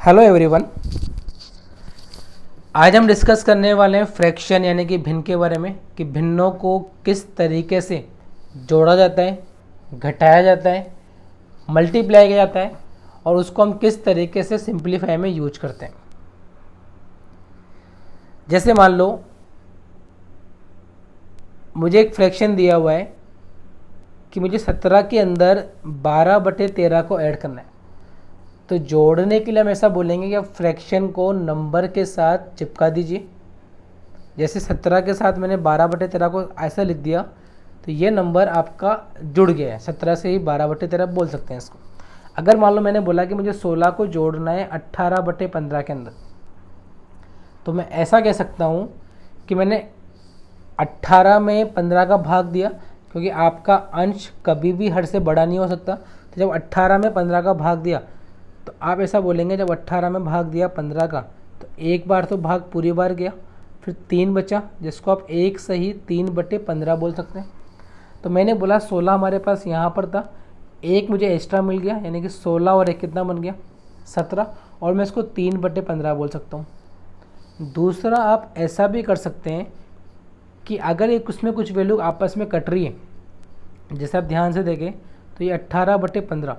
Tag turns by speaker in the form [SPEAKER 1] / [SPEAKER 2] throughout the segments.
[SPEAKER 1] Hello everyone. आज हम discuss करने वाले हैं फ्रैक्शन यानी कि भिन्न के बारे में कि भिन्नों को किस तरीके से जोड़ा जाता है, घटाया जाता है, मल्टीप्लाई किया जाता है और उसको हम किस तरीके से सिंप्लीफाई में यूज करते हैं। जैसे मान लो मुझे एक फ्रैक्शन दिया हुआ है कि मुझे 17 के अंदर 12/13 को ऐड करना है। तो जोड़ने के लिए हम ऐसा बोलेंगे कि आप फ्रैक्शन को नंबर के साथ चिपका दीजिए। जैसे 17 के साथ मैंने 12/13 को ऐसा लिख दिया तो ये नंबर आपका जुड़ गया है, 17 से ही 12/13 बोल सकते हैं इसको। अगर मान लो मैंने बोला कि मुझे 16 को जोड़ना है 18/15 के अंदर, तो मैं ऐसा कह सकता हूँ कि मैंने 18 में 15 का भाग दिया, क्योंकि आपका अंश कभी भी हर से बड़ा नहीं हो सकता। तो जब 18 में 15 का भाग दिया तो आप ऐसा बोलेंगे, जब 18 में भाग दिया 15 का तो एक बार तो भाग पूरी बार गया, फिर 3 बचा जिसको आप 1 सही 3/15 बोल सकते हैं। तो मैंने बोला 16 हमारे पास यहाँ पर था, एक मुझे एक्स्ट्रा मिल गया यानी कि 16 और एक कितना बन गया 17, और मैं इसको 3/15 बोल सकता हूँ। दूसरा आप ऐसा भी कर सकते हैं कि अगर एक उसमें कुछ वैल्यू आपस में कट रही है, जैसे आप ध्यान से देखें तो ये 18/15,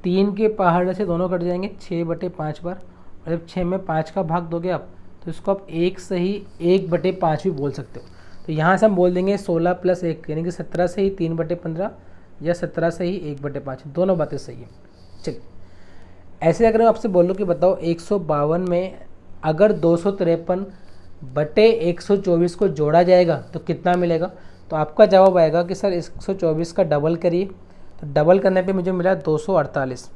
[SPEAKER 1] 3 के पहाड़ से दोनों कट जाएंगे 6/5 बार, और जब 6 में 5 का भाग दोगे आप तो इसको आप 1 सही 1/5 भी बोल सकते हो। तो यहाँ से हम बोल देंगे 16 + 1 यानी कि 17 से ही 3/15 या 17 से ही 1/5, दोनों बातें सही है। चलिए, ऐसे अगर मैं आपसे बोलूँ कि बताओ 152 में अगर 253/124 को जोड़ा जाएगा तो कितना मिलेगा, तो आपका जवाब आएगा कि सर 124 का डबल करिए। तो डबल करने पे मुझे मिला 248,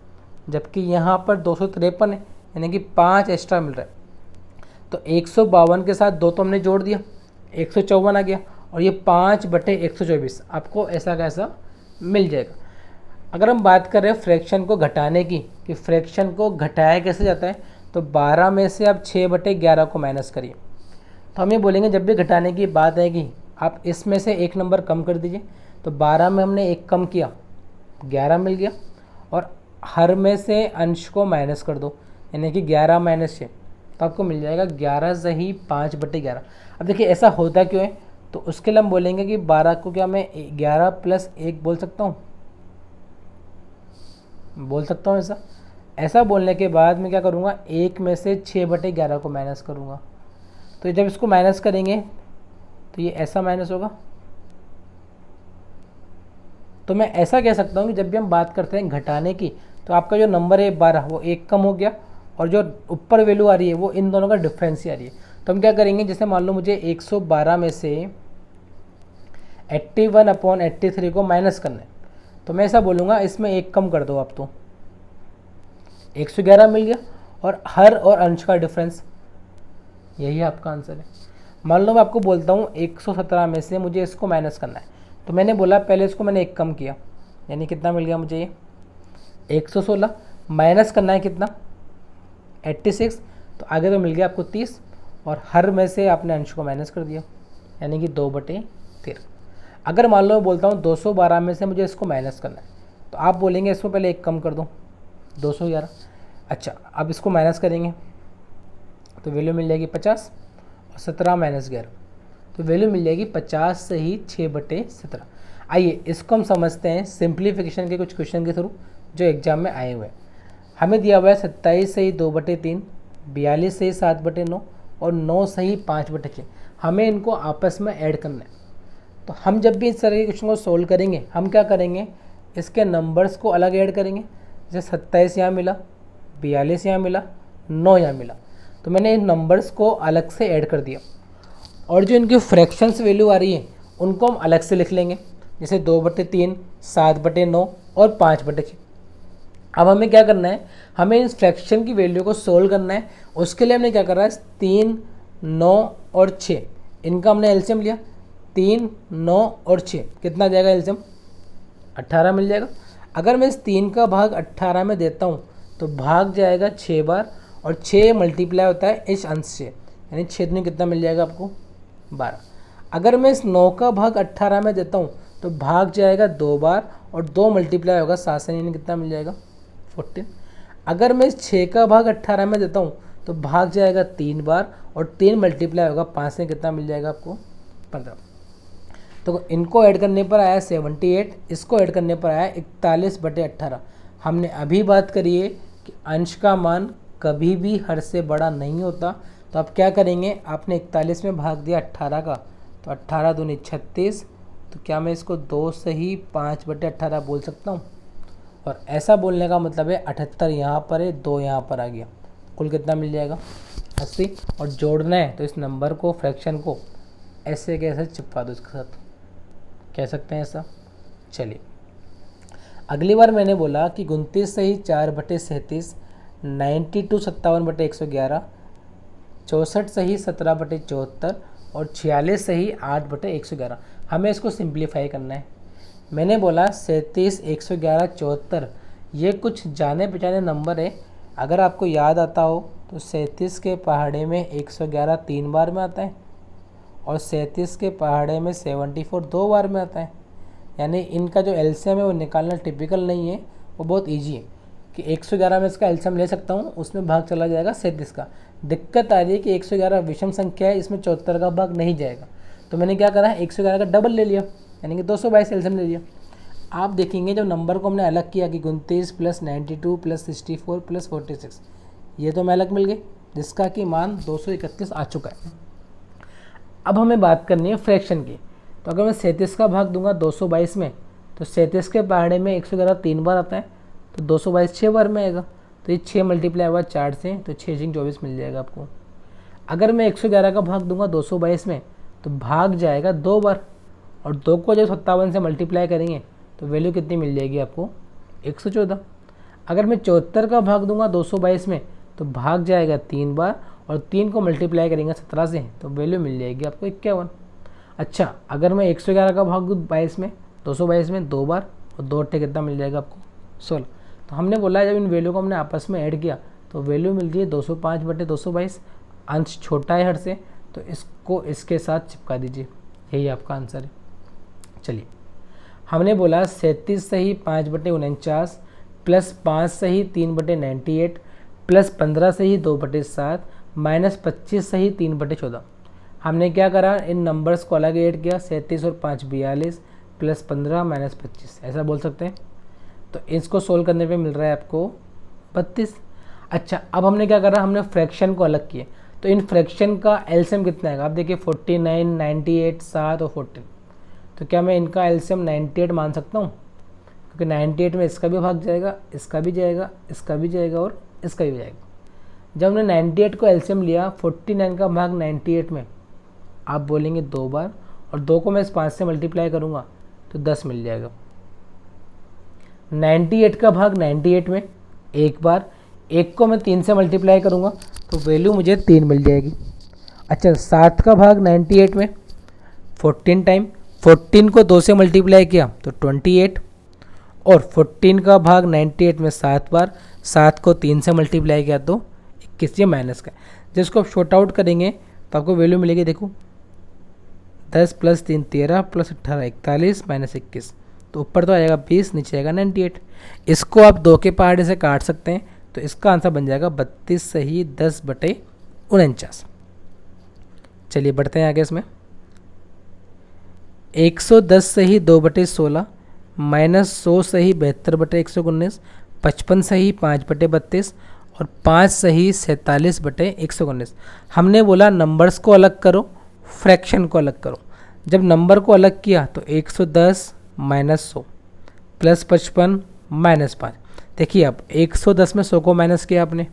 [SPEAKER 1] जबकि यहाँ पर 253 है यानी कि 5 एक्स्ट्रा मिल रहा है। तो 152 के साथ 2 तो हमने जोड़ दिया, 154 आ गया, और ये 5/124 आपको ऐसा कैसा मिल जाएगा। अगर हम बात कर रहे हैं फ्रैक्शन को घटाने की कि फ्रैक्शन को घटाया कैसे जाता है, तो 12 में से आप 6/11 को माइनस करिए। तो हम ये बोलेंगे जब भी घटाने की बात आएगी आप इसमें से एक नंबर कम कर दीजिए। तो 12 में हमने एक कम किया 11 मिल गया, और हर में से अंश को माइनस कर दो यानी कि 11 - 6, तो आपको मिल जाएगा 11 सही 5/11। अब देखिए ऐसा होता क्यों है, तो उसके लिए हम बोलेंगे कि 12 को क्या मैं 11 + 1 बोल सकता हूँ, बोल सकता हूँ ऐसा। ऐसा बोलने के बाद मैं क्या करूँगा, 1 में से 6/11 को माइनस करूँगा। तो जब इसको माइनस करेंगे तो ये ऐसा माइनस होगा। तो मैं ऐसा कह सकता हूँ कि जब भी हम बात करते हैं घटाने की, तो आपका जो नंबर है 12 वो एक कम हो गया, और जो ऊपर वैल्यू आ रही है वो इन दोनों का डिफरेंस ही आ रही है। तो हम क्या करेंगे, जैसे मान लो मुझे 112 में से 81/83 को माइनस करना है, तो मैं ऐसा बोलूँगा इसमें एक कम कर दो आप, तो 111 मिल गया, और हर और अंश का डिफरेंस, यही आपका आंसर है। मान लो मैं आपको बोलता हूँ 117 में से मुझे इसको माइनस करना है, तो मैंने बोला पहले इसको मैंने एक कम किया यानी कितना मिल गया मुझे, ये 116 माइनस करना है कितना 86, तो आगे तो मिल गया आपको 30, और हर में से आपने अंश को माइनस कर दिया यानी कि 2/13। अगर मान लो मैं बोलता हूँ 212 में से मुझे इसको माइनस करना है, तो आप बोलेंगे इसको पहले एक कम कर दो 211। अच्छा, अब इसको माइनस करेंगे तो वैल्यू मिल जाएगी 50, और 17 - 11 तो वैल्यू मिल जाएगी 50 से ही 6/17। आइए इसको हम समझते हैं सिंप्लीफिकेशन के कुछ क्वेश्चन के थ्रू जो एग्जाम में आए हुए हैं। हमें दिया हुआ है 27 से ही 2/3, 42 से ही 7/9 और 9 से ही 5/6। हमें इनको आपस में ऐड करना है। तो हम जब भी इस तरह के क्वेश्चन को सोल्व करेंगे हम क्या करेंगे, इसके नंबर्स को अलग ऐड करेंगे। जैसे 27 यहाँ मिला, 42 यहाँ मिला, 9 यहाँ मिला, तो मैंने इन नंबर्स को अलग से ऐड कर दिया, और जो इनकी फ्रैक्शंस वैल्यू आ रही है उनको हम अलग से लिख लेंगे। जैसे 2/3, 7/9 और 5/6। अब हमें क्या करना है, हमें इस फ्रैक्शन की वैल्यू को सोल्व करना है। उसके लिए हमने क्या करा है, 3, 9 और 6 इनका हमने एलसीएम लिया। 3, 9 और 6 कितना जाएगा एलसीएम, 18 मिल जाएगा। अगर मैं इस 3 का भाग 18 में देता हूँ तो भाग जाएगा 6 बार, और 6 मल्टीप्लाई होता है इस अंश से, यानी 6 दूनी कितना मिल जाएगा आपको 12। अगर मैं इस 9 का भाग 18 में देता हूँ तो भाग जाएगा 2 बार, और 2 मल्टीप्लाई होगा 7 से, यानी कितना मिल जाएगा 14। अगर मैं इस 6 का भाग 18 में देता हूँ तो भाग जाएगा 3 बार, और 3 मल्टीप्लाई होगा 5 से, कितना मिल जाएगा आपको 15। तो इनको ऐड करने पर आया 78, इसको ऐड करने पर आया 41/18। हमने अभी बात करी है कि अंश का मान कभी भी हर से बड़ा नहीं होता। तो आप क्या करेंगे, आपने 41 में भाग दिया 18 का, तो 18 दूनी 36, तो क्या मैं इसको 2 से ही 5/18 बोल सकता हूँ। और ऐसा बोलने का मतलब है 78 यहाँ पर है, 2 यहाँ पर आ गया, कुल कितना मिल जाएगा 80। और जोड़ना है तो इस नंबर को, फ्रैक्शन को ऐसे कैसे चिपका दो इसके साथ, कह सकते हैं ऐसा। चलिए अगली बार मैंने बोला कि 29 सही 4/37, 92 57/111, 64 सही 17/74 और 46 सही 8/111। हमें इसको सिंप्लीफाई करना है। मैंने बोला 37, 111, 74 ये कुछ जाने पहचाने नंबर है। अगर आपको याद आता हो तो 37 के पहाड़े में 111 3 बार में आता है, और 37 के पहाड़े में 74 2 बार में आता है। यानी इनका जो एलसीएम है वो निकालना टिपिकल नहीं है, वो बहुत इजी है कि 111 में इसका एलसीएम ले सकता हूँ, उसमें भाग चला जाएगा 37 का। दिक्कत आ रही है कि 111 विषम संख्या है, इसमें 74 का भाग नहीं जाएगा। तो मैंने क्या करा, 111 का डबल ले लिया, यानी कि 222 एलसीएम ले लिया। आप देखेंगे जब नंबर को हमने अलग किया कि 29 + 92 + 64 + 46, ये तो हमें अलग मिल गई, जिसका कि मान 231 आ चुका है। अब हमें बात करनी है फ्रैक्शन की। तो अगर मैं 37 का भाग दूंगा 222 में, तो 37 के पहाड़े में 111 3 बार आता है, तो 222 6 बार में आएगा। तो ये 6 मल्टीप्लाई हुआ 4 से, तो 6 × 24 मिल जाएगा आपको। अगर मैं 111 का भाग दूंगा 222 में, तो भाग जाएगा 2 बार, और 2 को जब 57 से मल्टीप्लाई करेंगे तो वैल्यू कितनी मिल जाएगी आपको 114। अगर मैं 74 का भाग दूंगा 222 में, तो भाग जाएगा 3 बार, और 3 को मल्टीप्लाई करेंगे 17 से, तो वैल्यू मिल जाएगी आपको 51। अच्छा, अगर मैं 111 का भाग दूँ 222 में 2 बार, और 2 अट्ठे कितना मिल जाएगा आपको 16। तो हमने बोला जब इन वैल्यू को हमने आपस में ऐड किया तो वैल्यू मिल रही है 205/222। अंश छोटा है हर से, तो इसको इसके साथ चिपका दीजिए, यही आपका आंसर है। चलिए हमने बोला 37 सही 5/49 + 5 सही 3/98 + 15 सही 2/7 - 25 सही 3/14। हमने क्या करा, इन नंबर्स को अलग ऐड किया, 37 और 5 42 + 15 - 25, ऐसा बोल सकते हैं। तो इसको सोल्व करने पे मिल रहा है आपको 32। अच्छा, अब हमने क्या करा, हमने फ्रैक्शन को अलग किए। तो इन फ्रैक्शन का एलसीएम कितना है, आप देखिए 49, 98, 7 और 14। तो क्या मैं इनका एलसीएम 98 मान सकता हूँ, क्योंकि 98 में इसका भी भाग जाएगा, इसका भी जाएगा, इसका भी जाएगा और इसका भी जाएगा। जब हमने 98 को एलसीएम लिया, 49 का भाग 98 में, आप बोलेंगे 2 बार, और 2 को मैं इस 5 से मल्टीप्लाई करूँगा तो 10 मिल जाएगा। 98 का भाग 98 में 1 बार, 1 को मैं 3 से मल्टीप्लाई करूँगा तो वैल्यू मुझे 3 मिल जाएगी। अच्छा, 7 का भाग 98 में 14 टाइम, 14 को 2 से मल्टीप्लाई किया तो 28, और 14 का भाग 98 में 7 बार, 7 को 3 से मल्टीप्लाई किया तो 21, ये माइनस का। जिसको आप शॉर्ट आउट करेंगे तो आपको वैल्यू मिलेगी, देखो 10 + 3 13 + 18 41 - 21, तो ऊपर तो आएगा 20, नीचे आएगा 98। इसको आप 2 के पहाड़े से काट सकते हैं, तो इसका आंसर बन जाएगा 32 सही 10/49। चलिए बढ़ते हैं आगे। इसमें 110 सही 2/16 -100 सही 72/119, 55 सही 5/32 और 5 सही 47/119। हमने बोला नंबर्स को अलग करो, फ्रैक्शन को अलग करो। जब नंबर को अलग किया तो 110 - 100 + 55 - 5। देखिए अब 110 में 100 को माइनस किया आपने,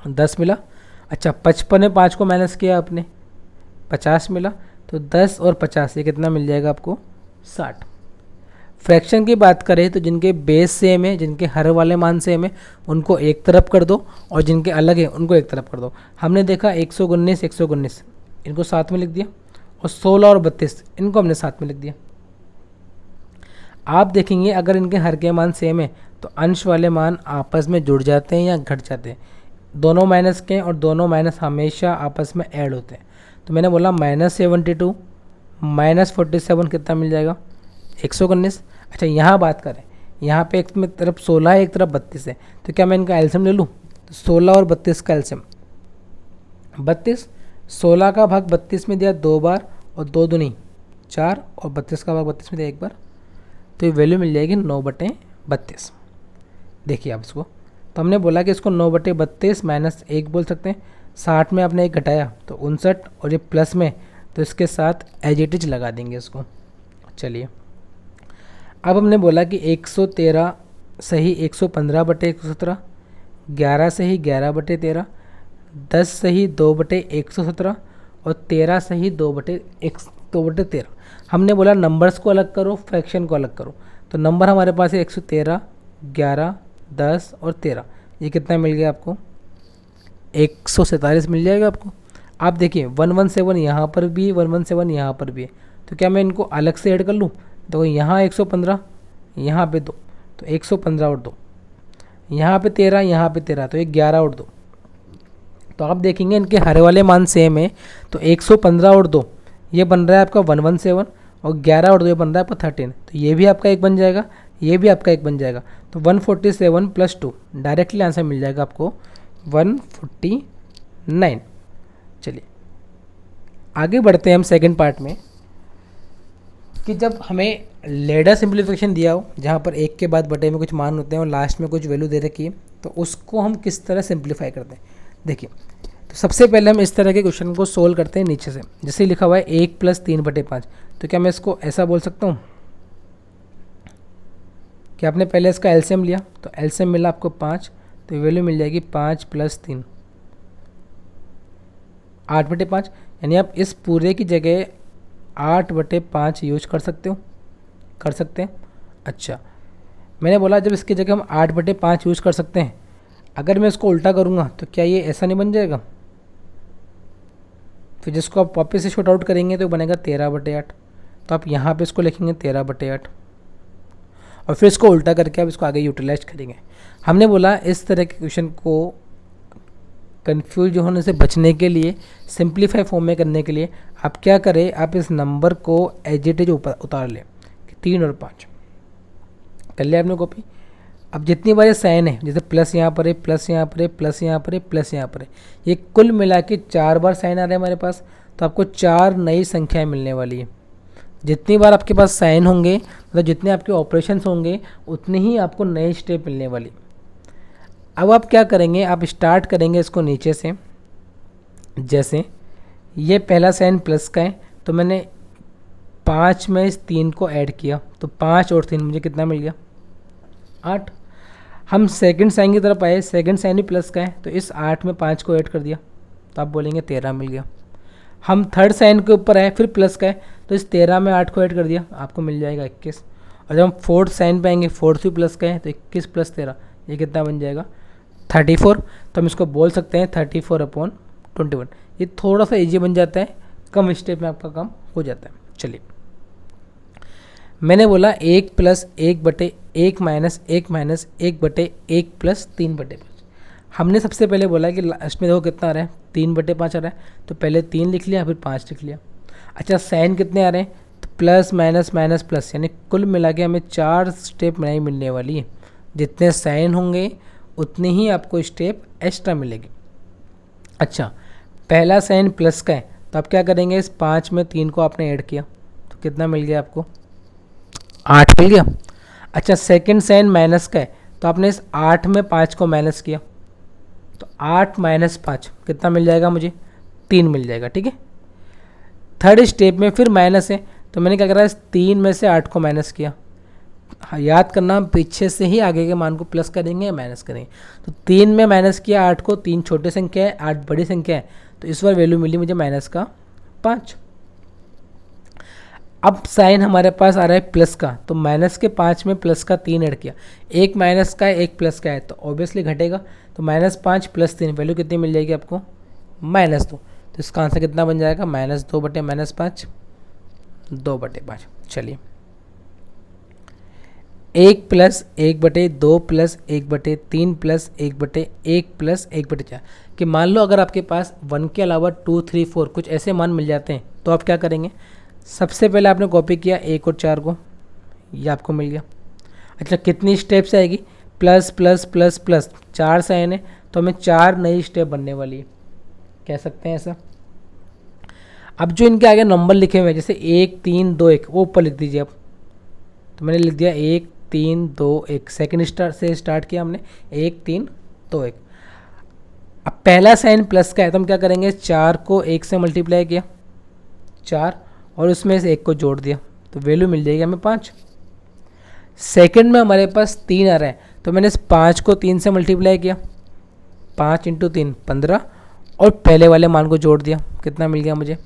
[SPEAKER 1] 10 मिला। अच्छा, 55 में 5 को माइनस किया आपने, 50 मिला। तो 10 और 50 ये कितना मिल जाएगा आपको 60। फ्रैक्शन की बात करें तो जिनके बेस सेम है, जिनके हर वाले मान सेम है, उनको एक तरफ कर दो, और जिनके अलग है उनको एक तरफ कर दो। हमने देखा 119 119 इनको साथ में लिख दिया, और 16 और 32 इनको हमने साथ में लिख दिया। आप देखेंगे अगर इनके हर के मान सेम है तो अंश वाले मान आपस में जुड़ जाते हैं या घट जाते हैं। दोनों माइनस के और दोनों माइनस हमेशा आपस में ऐड होते हैं। तो मैंने बोला -72 - 47 कितना मिल जाएगा 119। अच्छा, यहाँ बात करें, यहाँ पे एक में तरफ 16 है, एक तरफ 32 है, तो क्या मैं इनका एलसीएम ले लूँ? तो 16 और 32 का एलसीएम 32, 16 का भाग 32 में दिया 2 बार और 2 दूनी 4 और 32 का भाग 32 में दिया 1 बार, तो ये वैल्यू मिल जाएगी 9/32। देखिए आप इसको, तो हमने बोला कि इसको 9/32 माइनस 1 बोल सकते हैं। 60 में आपने 1 घटाया तो 59, और ये प्लस में तो इसके साथ एज इट इज लगा देंगे इसको। चलिए, अब हमने बोला कि 113 सही 115/117, 11 सही 11/13, 10 सही 2/117 और 13 सही 2/13। हमने बोला नंबर्स को अलग करो, फ्रैक्शन को अलग करो, तो नंबर हमारे पास है 113, 11, 10 और 13। ये कितना मिल गया आपको? 147 मिल जाएगा आपको। आप देखिए 117 यहाँ पर भी, 117 यहाँ पर भी है, तो क्या मैं इनको अलग से ऐड कर लूँ? तो यहाँ 115, यहाँ पे 2, तो 115 और 2, यहाँ पे 13, यहाँ पे 13, तो ये 11 और 2। तो आप देखेंगे इनके हरे वाले मान सेम है, तो 115 और 2 ये बन रहा है आपका 117, और 11 और 2 ये बन रहा है आपका 13, तो ये भी आपका एक बन जाएगा, ये भी आपका एक बन जाएगा। तो 147 + 2 डायरेक्टली आंसर मिल जाएगा आपको 149। चलिए आगे बढ़ते हैं हम सेकंड पार्ट में, कि जब हमें लेडर सिंप्लीफिकेशन दिया हो जहाँ पर एक के बाद बटे में कुछ मान होते हैं और लास्ट में कुछ वैल्यू दे रखी है, तो उसको हम किस तरह सिंप्लीफाई करते हैं। देखिए, तो सबसे पहले हम इस तरह के क्वेश्चन को सोल्व करते हैं नीचे से। जैसे लिखा हुआ है 1 + 3/5, तो क्या मैं इसको ऐसा बोल सकता हूँ कि आपने पहले इसका एलसीएम लिया, तो एलसीएम मिला आपको 5, तो वैल्यू मिल जाएगी 5 + 3 8/5, यानी आप इस पूरे की जगह 8/5 यूज कर सकते हैं। अच्छा, मैंने बोला जब इसकी जगह हम 8/5 यूज कर सकते हैं, अगर मैं इसको उल्टा करूँगा तो क्या ये ऐसा नहीं बन जाएगा? फिर जिसको आप वापस से शॉर्ट आउट करेंगे तो बनेगा 13/8, तो आप यहाँ पे इसको लिखेंगे 13/8 और फिर इसको उल्टा करके आप इसको आगे यूटिलाइज करेंगे। हमने बोला इस तरह के क्वेश्चन को कंफ्यूज होने से बचने के लिए, सिंप्लीफाई फॉर्म में करने के लिए आप क्या करें, आप इस नंबर को एज इट इज उतार लें कि 3 और 5 कर लिया आपने कॉपी। अब जितनी बार ये साइन है, जैसे प्लस यहाँ पर है, प्लस यहाँ पर है, प्लस यहाँ पर है, प्लस यहाँ पर है, ये कुल मिला के 4 बार साइन आ रहे हैं हमारे पास, तो आपको 4 नई संख्याएं मिलने वाली है। जितनी बार आपके पास साइन होंगे, मतलब जितने आपके ऑपरेशंस होंगे, उतने ही आपको नए स्टेप मिलने वाली। अब आप क्या करेंगे, आप स्टार्ट करेंगे इसको नीचे से। जैसे ये पहला साइन प्लस का है, तो मैंने 5 में इस 3 को ऐड किया, तो 5 और 3 मुझे कितना मिल गया? 8। हम सेकंड साइन की तरफ आए, सेकंड साइन भी प्लस का है, तो इस 8 में 5 को ऐड कर दिया, तो आप बोलेंगे 13 मिल गया। हम थर्ड साइन के ऊपर आए, फिर प्लस का है, तो इस 13 में 8 को ऐड कर दिया, आपको मिल जाएगा 21। और जब हम फोर्थ साइन पे आएंगे, फोर्थ भी प्लस का है, तो 21 + 13 ये कितना बन जाएगा? 34। तो हम इसको बोल सकते हैं 34/21। ये थोड़ा सा ईजी बन जाता है, कम स्टेप में आपका काम हो जाता है। चलिए, मैंने बोला 1 + 1/1 - 1 - 1/1 + 3/5। हमने सबसे पहले बोला कि लास्ट में देखो कितना आ रहा है, 3/5 आ रहा है, तो पहले 3 लिख लिया, फिर 5 लिख लिया। अच्छा, साइन कितने आ रहे हैं? तो प्लस माइनस माइनस प्लस, यानी कुल मिला के हमें 4 स्टेप नई मिलने वाली है। जितने साइन होंगे उतनी ही आपको स्टेप एक्स्ट्रा मिलेगी। अच्छा, पहला साइन प्लस का है, तो आप क्या करेंगे, इस 5 में 3 को आपने ऐड किया, तो कितना मिल गया आपको? 8 मिल गया। अच्छा, सेकंड साइन माइनस का है, तो आपने इस 8 में 5 को माइनस किया, तो 8 - 5 कितना मिल जाएगा मुझे? 3 मिल जाएगा। ठीक है, थर्ड स्टेप में फिर माइनस है, तो मैंने क्या करा, इस 3 में से 8 को माइनस किया। याद करना, हम पीछे से ही आगे के मान को प्लस करेंगे या माइनस करेंगे। तो 3 में माइनस किया 8 को, 3 छोटी संख्या है, 8 बड़ी संख्या है, तो इस बार वैल्यू मिली मुझे -5। अब साइन हमारे पास आ रहा है प्लस का, तो -5 में प्लस का 3 ऐड किया, एक माइनस का है एक प्लस का है, तो ऑब्वियसली घटेगा, तो -5 + 3 वैल्यू कितनी मिल जाएगी आपको? -2। तो इसका आंसर कितना बन जाएगा? -2/-5 2/5। चलिए, 1 + 1/2 + 1/3 + 1/1 + 1/4 कि मान लो अगर आपके पास 1 के अलावा 2, 3, 4 कुछ ऐसे मान मिल जाते हैं, तो आप क्या करेंगे? सबसे पहले आपने कॉपी किया 1 और 4 को, ये आपको मिल गया। अच्छा कितनी स्टेप से आएगी, plus plus plus plus, 4 sine है तो हमें 4 नई स्टेप बनने वाली है, कह सकते हैं ऐसा। अब जो इनके आगे नंबर लिखे हुए हैं जैसे 1 3 2 1 वो ऊपर लिख दीजिए आप। तो मैंने लिख दिया 1 3 2 1, सेकेंड से स्टार्ट किया हमने 1 3 2 1। अब पहला साइन प्लस का है तो हम क्या करेंगे, 4 को 1 से मल्टीप्लाई किया 4 और उसमें से 1 को जोड़ दिया तो वैल्यू मिल जाएगी हमें 5। सेकंड में हमारे पास 3 आ रहा है तो मैंने इस 5 को 3 से मल्टीप्लाई किया, 5 इंटू 3 15 और पहले वाले मान को जोड़ दिया, कितना मिल गया मुझे,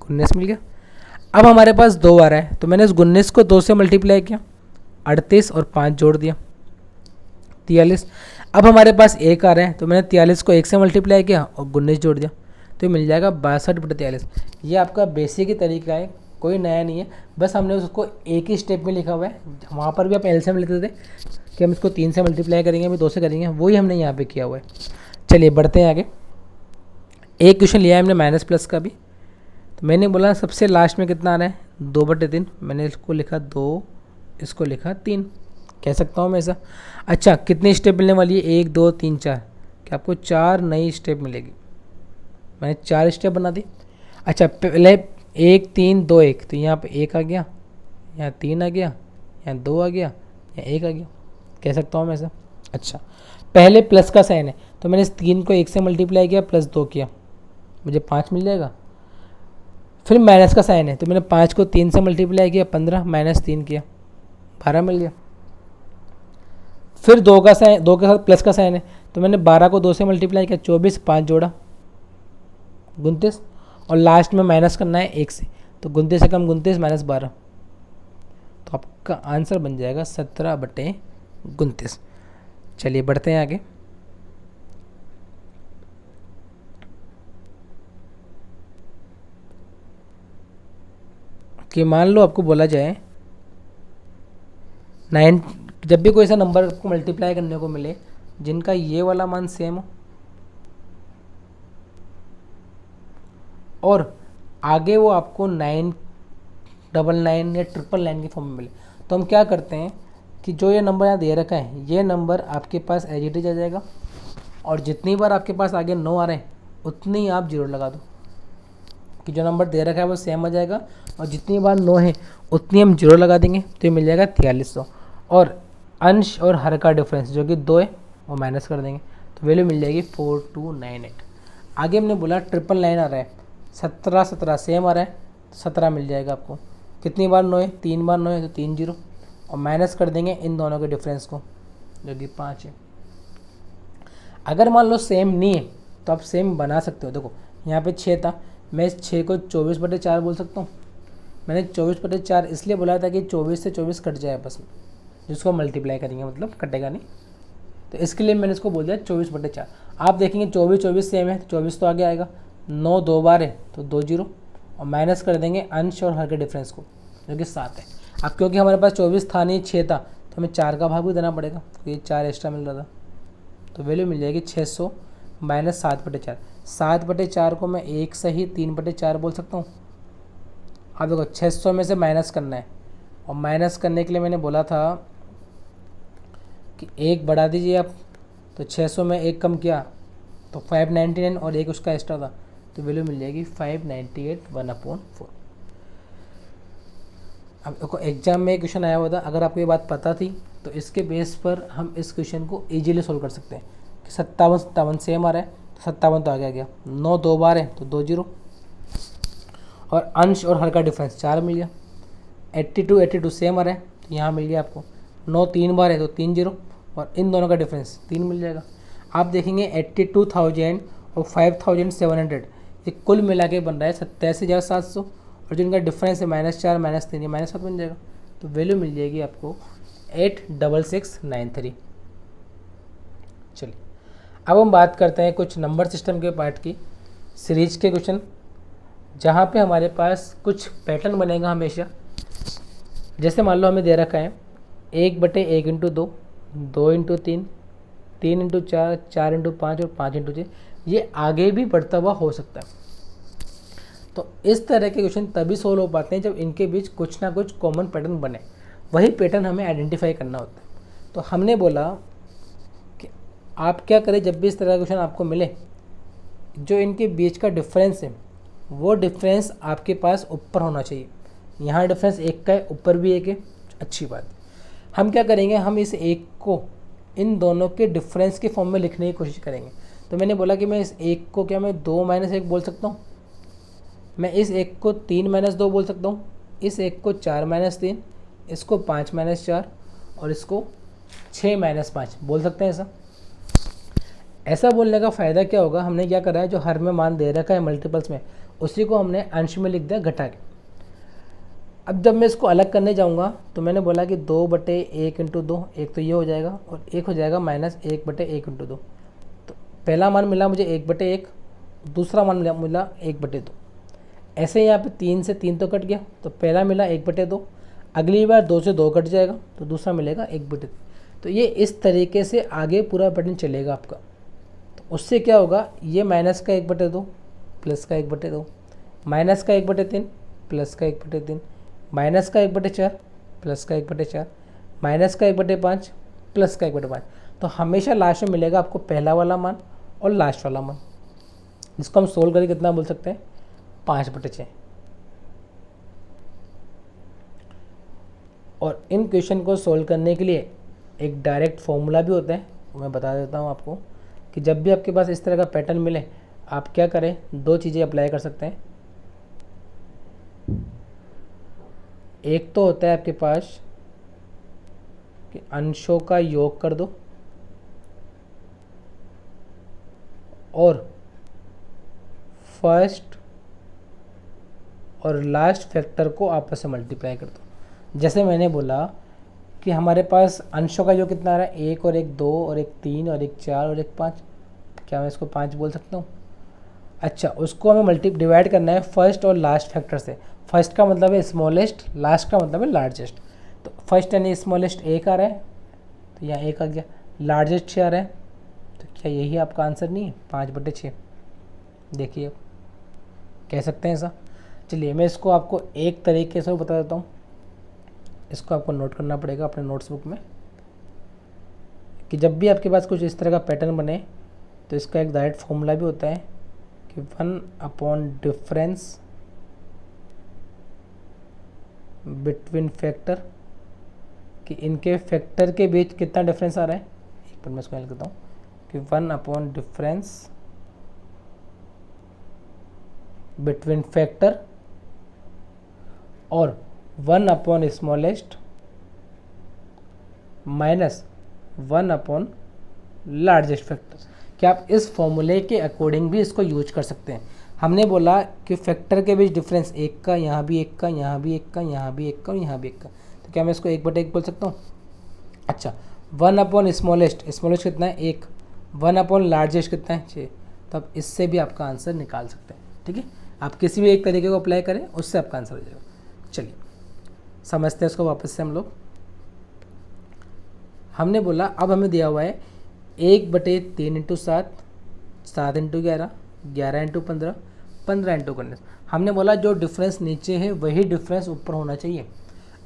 [SPEAKER 1] 19 मिल गया। अब हमारे पास 2 आ रहा है तो मैंने इस 19 को 2 से मल्टीप्लाई किया, 38 और 5 जोड़ दिया 43। अब हमारे पास 1 आ रहा है तो मैंने 43 को 1 से मल्टीप्लाई किया और 19 जोड़ दिया तो मिल जाएगा 62/43। ये आपका बेसिक ही तरीका है, कोई नया नहीं है, बस हमने उसको एक ही स्टेप में लिखा हुआ है। वहाँ पर भी आप एलसीएम लेते थे कि हम इसको 3 से मल्टीप्लाई करेंगे, अभी 2 से करेंगे, वही हमने यहाँ पे किया हुआ है। चलिए बढ़ते हैं आगे। एक क्वेश्चन लिया है हमने माइनस प्लस का भी, तो मैंने बोला सबसे लास्ट में कितना आ रहा है 2/3, मैंने इसको लिखा 2, इसको लिखा 3, कह सकता हूँ मैं ऐसा। अच्छा कितनी स्टेप मिलने वाली है, 1 2 3 4, कि आपको 4 नई स्टेप मिलेगी, मैंने 4 स्टेप बना दी। अच्छा पहले 1 3 2 1 तो यहाँ पे 1 आ गया, यहाँ 3 आ गया, यहाँ 2 आ गया, यहाँ 1 आ गया, कह सकता हूँ मैं ऐसा। अच्छा पहले प्लस का साइन है तो मैंने इस 3 को 1 से मल्टीप्लाई किया प्लस 2 किया, मुझे 5 मिल जाएगा। फिर माइनस का साइन है तो मैंने 5 को 3 से मल्टीप्लाई किया 15 माइनस 3 किया 12 मिल गया। फिर 2 का साइन, 2 के साथ प्लस का साइन है तो मैंने 12 को 2 से मल्टीप्लाई किया 24, 5 जोड़ा 29 और लास्ट में माइनस करना है 1 से, तो 29 से कम 29 माइनस 12, तो आपका आंसर बन जाएगा 17/29। चलिए बढ़ते हैं आगे। कि मान लो आपको बोला जाए 9, जब भी कोई ऐसा नंबर आपको मल्टीप्लाई करने को मिले जिनका ये वाला मान सेम हो और आगे वो आपको 999 या 999 की फॉर्म में मिले, तो हम क्या करते हैं कि जो ये नंबर यहाँ दे रखा है ये नंबर आपके पास एज इट इज आ जाएगा और जितनी बार आपके पास आगे 9 आ रहे हैं उतनी आप जीरो लगा दो, कि जो नंबर दे रखा है वो सेम आ जाएगा और जितनी बार 9 है उतनी हम जीरो लगा देंगे तो ये मिल जाएगा 4300 और अंश और हर का डिफरेंस जो कि 2 है वो माइनस कर देंगे तो वैल्यू मिल जाएगी 4298। आगे हमने बोला 999 आ रहा है, 17 17 सेम आ रहा है, 17 मिल जाएगा आपको। कितनी बार 9 है, 3 बार 9 है तो 3 जीरो और माइनस कर देंगे इन दोनों के डिफरेंस को जो कि 5 है। अगर मान लो सेम नहीं है तो आप सेम बना सकते हो। देखो यहाँ पे 6 था, मैं इस 6 को 24/4 बोल सकता हूँ। मैंने 24/4 इसलिए बोला था कि 24 से 24 कट जाए बस, जिसको मल्टीप्लाई करेंगे मतलब कटेगा नहीं, तो इसके लिए मैंने इसको बोल दिया 24/4। आप देखेंगे 24 24 सेम है तो 24 तो आगे आएगा, 9 2 बार है तो 2 जीरो और माइनस कर देंगे अंश और हर के डिफरेंस को जो कि 7 है। अब क्योंकि हमारे पास 24 था नहीं 6 था तो हमें 4 का भाग भी देना पड़ेगा क्योंकि 4 एक्स्ट्रा मिल रहा था, तो वैल्यू मिल जाएगी 600 माइनस 7/4। 7/4 को मैं 1 सही 3/4 बोल सकता हूँ। अब देखो 600 में से माइनस करना है और माइनस करने के लिए मैंने बोला था कि 1 बढ़ा दीजिए आप, तो 600 में 1 कम किया तो 599 और 1 उसका एक्स्ट्रा था तो वैल्यू मिल जाएगी 598 1/4। अब देखो एग्जाम में एक क्वेश्चन आया हुआ था, अगर आपको ये बात पता थी तो इसके बेस पर हम इस क्वेश्चन को इजीली सोल्व कर सकते हैं कि 57 57 सेम आ रहा है तो 57 तो आगे आ गया, 9 2 बार है तो 2 जीरो और अंश और हर का डिफरेंस 4 मिल गया। 82 82 सेम आ रहा है तो यहाँ मिल गया आपको, 9 3 बार है तो 3 जीरो और इन दोनों का डिफरेंस 3 मिल जाएगा। आप देखेंगे 82,000 और 5,700 ये कुल मिला के बन रहा है 87,700 और जो इनका डिफरेंस है -4 -3 ये -7 बन जाएगा तो वैल्यू मिल जाएगी आपको 86693। चलिए अब हम बात करते हैं कुछ नंबर सिस्टम के पार्ट की, सीरीज के क्वेश्चन जहाँ पे हमारे पास कुछ पैटर्न बनेगा हमेशा। जैसे मान लो हमें दे रखा है 1/1 × 2 2 × 3 3 × 4 4 × 5 और 5 × 6, ये आगे भी बढ़ता हुआ हो सकता है। तो इस तरह के क्वेश्चन तभी सोल्व हो पाते हैं जब इनके बीच कुछ ना कुछ कॉमन पैटर्न बने। वही पैटर्न हमें आइडेंटिफाई करना होता है। तो हमने बोला कि आप क्या करें, जब भी इस तरह का क्वेश्चन आपको मिले, जो इनके बीच का डिफरेंस है वो डिफरेंस आपके पास ऊपर होना चाहिए। यहाँ डिफरेंस एक का है, ऊपर भी एक है, अच्छी बात है। हम क्या करेंगे, हम इस एक को इन दोनों के डिफरेंस के फॉर्म में लिखने की कोशिश करेंगे। तो मैंने बोला कि मैं इस एक को क्या मैं 2 - 1 बोल सकता हूँ, मैं इस एक को 3 - 2 बोल सकता हूँ, इस एक को 4 - 3, इसको 5 - 4 और इसको 6 - 5 बोल सकते हैं। ऐसा बोलने का फ़ायदा क्या होगा, हमने क्या करा है, जो हर में मान दे रखा है मल्टीपल्स में, उसी को हमने अंश में लिख दिया घटा के। अब जब मैं इसको अलग करने जाऊंगा तो मैंने बोला कि 2/1 × 2, एक तो ये हो जाएगा और एक हो जाएगा -1/1 × 2। तो पहला मान मिला मुझे 1/1, दूसरा मान मिला 1/2। ऐसे यहाँ पे 3 से 3 तो कट गया, तो पहला मिला 1/2, अगली बार 2 से 2 कट जाएगा तो दूसरा मिलेगा 1/3। तो ये इस तरीके से आगे पूरा पैटर्न चलेगा आपका। तो उससे क्या होगा, ये माइनस का 1/2, प्लस का 1/2, माइनस का 1/3, प्लस का 1/3, माइनस का 1/4, प्लस का 1/4, माइनस का 1/5, प्लस का 1/5। तो हमेशा लास्ट में मिलेगा आपको पहला वाला मान और लास्ट वाला मान, जिसको हम सोल्व करके कितना बोल सकते हैं, 5/6। और इन क्वेश्चन को सोल्व करने के लिए एक डायरेक्ट फॉर्मूला भी होता है, मैं बता देता हूँ आपको कि जब भी आपके पास इस तरह का पैटर्न मिले, आप क्या करें, 2 चीज़ें अप्लाई कर सकते हैं। एक तो होता है आपके पास कि अंशों का योग कर दो और फर्स्ट और लास्ट फैक्टर को आपस में मल्टीप्लाई कर दो। जैसे मैंने बोला कि हमारे पास अंशों का योग कितना आ रहा है, 1 और 1 2 और 1 3 और 1 4 और 1 5। क्या मैं इसको 5 बोल सकता हूँ? अच्छा, उसको हमें डिवाइड करना है फर्स्ट और लास्ट फैक्टर से। फर्स्ट का मतलब है स्मॉलेस्ट, लास्ट का मतलब है लार्जेस्ट। तो फर्स्ट यानी स्मॉलेस्ट 1 आ रहा है, तो यहाँ 1 आ गया। लार्जेस्ट 6 आ रहा है, तो क्या यही आपका आंसर नहीं है, 5/6? देखिए, कह सकते हैं ऐसा। चलिए मैं इसको आपको एक तरीके से बता देता हूँ। इसको आपको नोट करना पड़ेगा अपने नोट्स बुक में, कि जब भी आपके पास कुछ इस तरह का पैटर्न बने तो इसका एक डायरेक्ट फॉर्मूला भी होता है कि 1 डिफरेंस बिटवीन फैक्टर, कि इनके फैक्टर के बीच कितना डिफरेंस आ रहा है। एक बार मैं इसको लिख देता हूँ कि 1 डिफरेंस बिटवीन फैक्टर और 1 स्मॉलेस्ट माइनस 1 लार्जेस्ट फैक्टर। क्या आप इस फॉर्मूले के अकॉर्डिंग भी इसको यूज कर सकते हैं। हमने बोला कि फैक्टर के बीच डिफरेंस 1 का, यहाँ भी 1 का, यहाँ भी 1 का, यहाँ भी 1 का और यहाँ भी 1 का, तो क्या मैं इसको 1/1 बोल सकता हूँ? अच्छा, 1 स्मॉलेस्ट कितना है, 1, 1 लार्जेस्ट कितना है, 6। तो आप इससे भी आपका आंसर निकाल सकते हैं। ठीक है, आप किसी भी एक तरीके को अप्लाई करें, उससे आपका आंसर हो जाएगा। चलिए समझते हैं इसको वापस से हम लोग। हमने बोला अब हमें दिया हुआ है 1/3 × 7, 7 × 11, 11 × 15, 15 × 19। हमने बोला जो डिफरेंस नीचे है वही डिफरेंस ऊपर होना चाहिए।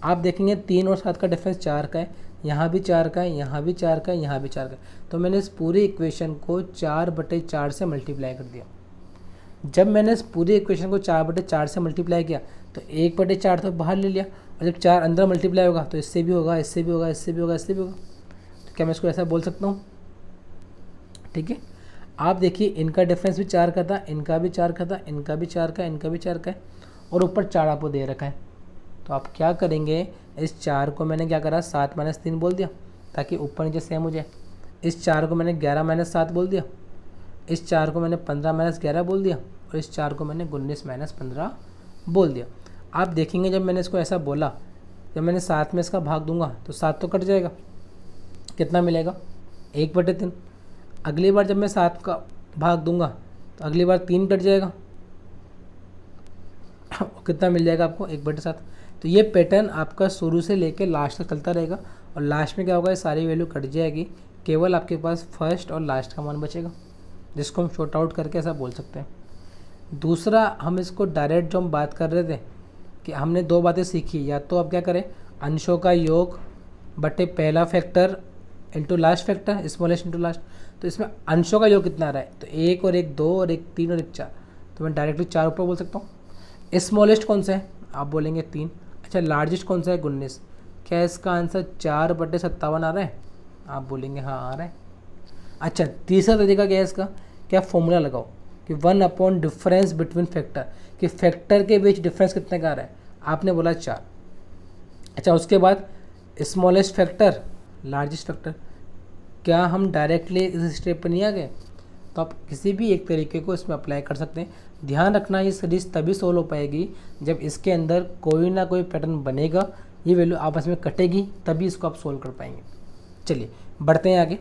[SPEAKER 1] आप देखेंगे 3 और 7 का डिफरेंस 4 का है, यहाँ भी 4 का है, यहाँ भी 4 का है, यहाँ भी 4 का है। तो मैंने इस पूरी इक्वेशन को 4/4 से मल्टीप्लाई कर दिया। जब मैंने इस पूरी इक्वेशन को 4/4 से मल्टीप्लाई किया तो 1/4 तो बाहर ले लिया, और जब 4 अंदर मल्टीप्लाई होगा तो इससे भी होगा, इससे भी होगा, इससे भी होगा, इससे भी होगा। तो क्या मैं इसको ऐसा बोल सकता हूँ? ठीक है, आप देखिए इनका डिफरेंस भी 4 का था, इनका भी 4 का था, इनका भी 4 का, इनका भी 4 का है, और ऊपर 4 आपको दे रखा है। तो आप क्या करेंगे, इस 4 को मैंने क्या करा, 7 - 3 बोल दिया ताकि ऊपर नीचे सेम हो जाए। इस 4 को मैंने 11 - 7 बोल दिया, इस 4 को मैंने 15 - 11 बोल दिया, और इस 4 को मैंने 19 - 15 बोल दिया। आप देखेंगे जब मैंने इसको ऐसा बोला, जब मैंने 7 में इसका भाग दूंगा तो 7 तो कट जाएगा, कितना मिलेगा, 1/3। अगली बार जब मैं 7 का भाग दूंगा तो अगली बार 3 कट जाएगा, कितना मिल जाएगा आपको, 1/7। तो ये पैटर्न आपका शुरू से लेकर लास्ट तक चलता रहेगा, और लास्ट में क्या होगा, ये सारी वैल्यू कट जाएगी, केवल आपके पास फर्स्ट और लास्ट का मान बचेगा, जिसको हम शॉर्ट आउट करके ऐसा बोल सकते हैं। दूसरा, हम इसको डायरेक्ट जो हम बात कर रहे थे कि हमने 2 बातें सीखी, या तो आप क्या करें, अंशों का योग बटे पहला factor into last factor, smallest into last. तो इसमें अंशों का योग कितना आ रहा है, तो 1 और 1 2 और 1 3 और 1 4, तो मैं डायरेक्टली 4 ऊपर बोल सकता हूँ। स्मॉलेस्ट कौन सा है, आप बोलेंगे 3। अच्छा, लार्जेस्ट कौन सा है, 19। क्या इसका आंसर 4/57 आ रहा है, आप बोलेंगे हाँ आ रहा है। अच्छा, तीसरा तरीका क्या है इसका, क्या फॉर्मूला लगाओ कि 1 डिफरेंस बिटवीन फैक्टर, कि फैक्टर के बीच डिफरेंस कितने का आ रहा है, आपने बोला 4। अच्छा, उसके बाद स्मॉलेस्ट फैक्टर लार्जेस्ट फैक्टर, क्या हम डायरेक्टली इस स्टेप पर नहीं आ गए, तो आप किसी भी एक तरीके को इसमें अप्लाई कर सकते हैं। ध्यान रखना, ये सीरीज तभी सोल्व हो पाएगी जब इसके अंदर कोई ना कोई पैटर्न बनेगा, ये वैल्यू आपस में कटेगी, तभी इसको आप सोल्व कर पाएंगे। चलिए बढ़ते हैं आगे।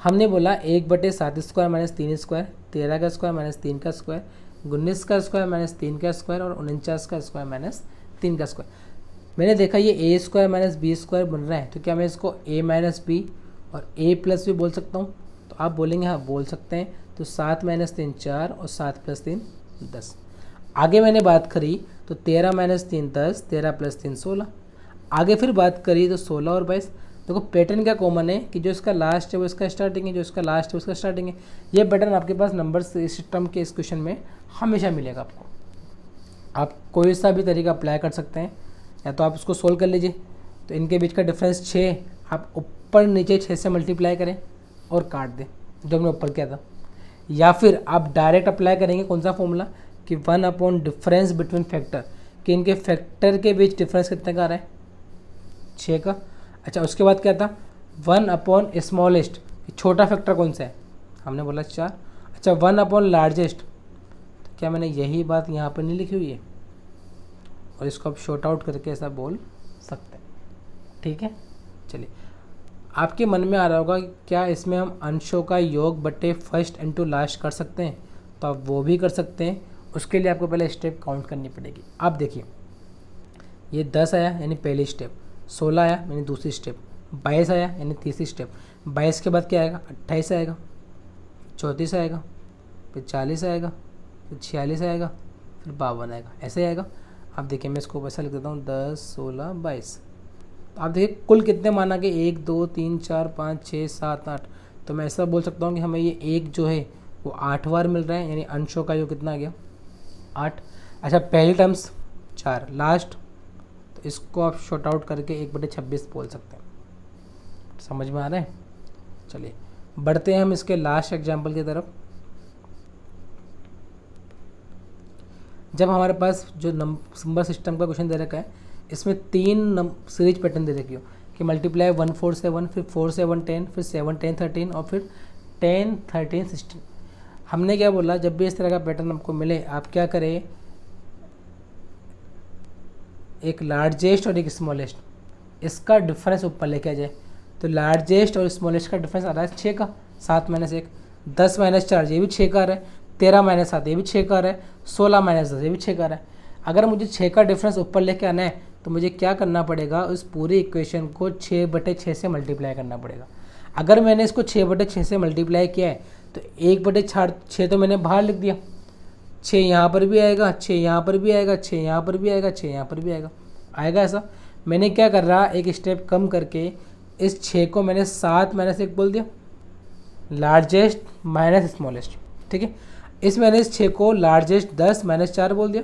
[SPEAKER 1] हमने बोला 1/7 स्क्वायर माइनस 3 स्क्वायर, 13 का स्क्वायर माइनस 3 का स्क्वायर, 19 का स्क्वायर माइनस 3 का स्क्वायर और 49 का स्क्वायर माइनस 3 का स्क्वायर। मैंने देखा ये ए स्क्वायर माइनस बी स्क्वायर बन रहा है, तो क्या मैं इसको ए माइनस बी और ए प्लस भी बोल सकता हूँ, तो आप बोलेंगे हाँ बोल सकते हैं। तो 7 माइनस 3 4 और 7 प्लस 3 10। आगे मैंने बात करी तो 13 माइनस 3 10, 13 प्लस 3 16। आगे फिर बात करी तो 16 और 22। देखो पैटर्न क्या कॉमन है कि जो इसका लास्ट है वो इसका स्टार्टिंग है, जो इसका लास्ट है उसका स्टार्टिंग है। ये पैटर्न आपके पास नंबर सिस्टम के इस क्वेश्चन में हमेशा मिलेगा आपको। आप कोई सा भी तरीका अप्लाई कर सकते हैं, या तो आप उसको सोल्व कर लीजिए, तो इनके बीच का डिफरेंस 6, आप ऊपर नीचे 6 से मल्टीप्लाई करें और काट दें जो हमने ऊपर किया था, या फिर आप डायरेक्ट अप्लाई करेंगे कौन सा फॉर्मूला कि 1 डिफरेंस बिटवीन फैक्टर, कि इनके फैक्टर के बीच डिफरेंस कितने का आ रहा है, 6 का। अच्छा, उसके बाद क्या था 1 स्मॉलेस्ट, छोटा फैक्टर कौन सा है, हमने बोला 4। अच्छा, 1 लार्जेस्ट, तो क्या मैंने यही बात यहाँ पर नहीं लिखी हुई है, और इसको आप शॉर्ट आउट करके ऐसा बोल सकते हैं, ठीक है। चलिए, आपके मन में आ रहा होगा कि क्या इसमें हम अंशों का योग बटे फर्स्ट इंटू लास्ट कर सकते हैं, तो आप वो भी कर सकते हैं। उसके लिए आपको पहले स्टेप काउंट करनी पड़ेगी। आप देखिए, ये 10 आया यानी पहली स्टेप, 16 आया यानी दूसरी स्टेप, 22 आया यानी तीसरी स्टेप, 22 के बाद क्या आएगा, 28 आएगा, 34 आएगा, फिर 40 आएगा, फिर 46 आएगा, फिर 52 आएगा, ऐसे आएगा। आप देखिए, मैं इसको वैसा लिख देता हूँ 10 16 22। तो आप देखिए कुल कितने माना कि 1 2 3 4 5 6 7 8, तो मैं ऐसा बोल सकता हूँ कि हमें ये एक जो है वो 8 बार मिल रहा है, यानी अंशों का योग कितना आ गया, 8। अच्छा, पहली टर्म्स 4, लास्ट, तो इसको आप शॉर्ट आउट करके 1/26 बोल सकते हैं। समझ में आ रहा है। चलिए बढ़ते हैं हम इसके लास्ट एग्जाम्पल की तरफ। जब हमारे पास जो नंबर सिस्टम का क्वेश्चन दे रखा है, इसमें 3 सीरीज पैटर्न दे रखी हो कि मल्टीप्लाई 1 4 7, फिर 4 7 10, फिर 7 10 13 और फिर 10 13 16। हमने क्या बोला, जब भी इस तरह का पैटर्न आपको मिले, आप क्या करें, एक लार्जेस्ट और एक स्मॉलेस्ट, इसका डिफरेंस ऊपर लेके आ जाए। तो लार्जेस्ट और स्मॉलेस्ट का डिफरेंस आ रहा है 6 का, 7 - 1, 10 - 4 ये भी 6 का आ रहा है, 13 - 7 ये भी 6 का आ रहा है, 16 - 10 ये भी 6 का आ रहा है। अगर मुझे 6 का डिफरेंस ऊपर लेके आना है तो मुझे क्या करना पड़ेगा, उस पूरी इक्वेशन को 6/6 से मल्टीप्लाई करना पड़ेगा। अगर मैंने इसको 6/6 से मल्टीप्लाई किया है तो 1/6 तो मैंने बाहर लिख दिया, 6 यहाँ पर भी आएगा, 6 यहाँ पर भी आएगा, 6 यहाँ पर भी आएगा, 6 यहाँ पर भी आएगा ऐसा। मैंने क्या कर रहा, एक स्टेप कम करके इस 6 को मैंने 7 - 1 बोल दिया, लार्जेस्ट माइनस स्मॉलेस्ट, ठीक है। इस मैंने इस 6 को लार्जेस्ट 10 - 4 बोल दिया,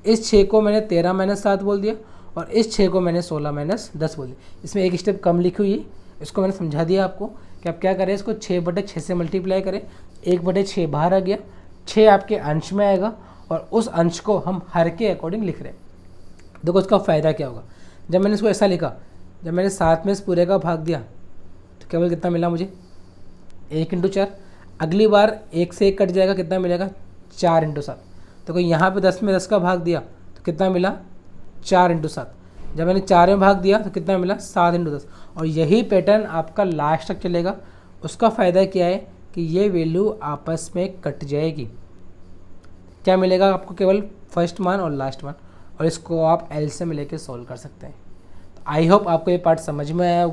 [SPEAKER 1] इस 6 को मैंने 13 - 7 बोल दिया, और इस 6 को मैंने 16 - 10 बोल दिया। इसमें एक स्टेप कम लिखी हुई है, इसको मैंने समझा दिया आपको कि आप क्या करें, इसको 6/6 से मल्टीप्लाई करें, 1/6 बाहर आ गया, 6 आपके अंश में आएगा, और उस अंश को हम हर के अकॉर्डिंग लिख रहे हैं। देखो उसका फ़ायदा क्या होगा, जब मैंने इसको ऐसा लिखा, जब मैंने 7 में इस पूरे का भाग दिया तो केवल कितना मिला मुझे, 1 × 4। अगली बार 1 से 1 कट जाएगा, कितना मिलेगा, 4 × 7। तो कोई यहाँ पे 10 में 10 का भाग दिया तो कितना मिला, 4 × 7। जब मैंने 4 में भाग दिया तो कितना मिला, 7 × 10। और यही पैटर्न आपका लास्ट तक चलेगा। उसका फ़ायदा क्या है कि ये वैल्यू आपस में कट जाएगी। क्या मिलेगा आपको, केवल फर्स्ट मान और लास्ट मान, और इसको आप एलसीएम लेके सॉल्व कर सकते हैं। आई होप आपको ये पार्ट समझ में आया होगा।